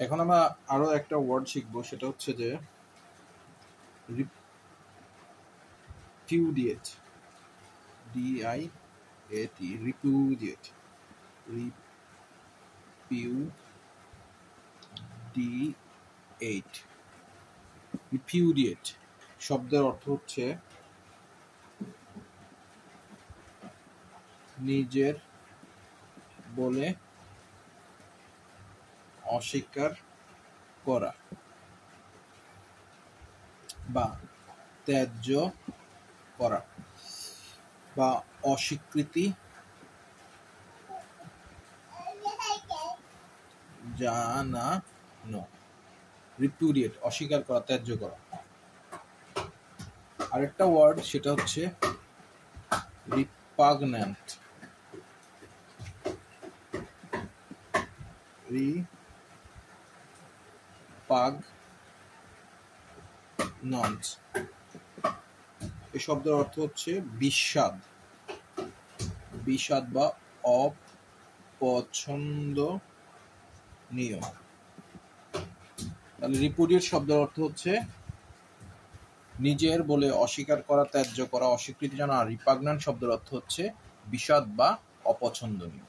এখন আমরা আরো একটা ওয়ার্ড শিখবো, সেটা হচ্ছে যে রিপিউডিয়েট, DIAT, রিপিউডিয়েট, রিপিউডিয়েট শব্দের অর্থ হচ্ছে নিজের বলে অস্বীকার করা বা ত্যায্য করা বা অস্বীকৃতি জানানো। রিপিউডিয়েট অস্বীকার করা, ত্যায্য করা। আরেকটা ওয়ার্ড সেটা হচ্ছে রিপাগন্যান্ট, রিপাগন্যান্ট এই শব্দের অর্থ হচ্ছে বিস্বাদ, বিষাদ বা অপছন্দনীয়। তাহলে রিপুডিয়েট শব্দের অর্থ হচ্ছে নিজের বলে অস্বীকার করা, ত্যায্য করা, অস্বীকৃতি জানা। আর রিপাগন্যান্ট শব্দের অর্থ হচ্ছে বিষাদ বা অপছন্দনীয়।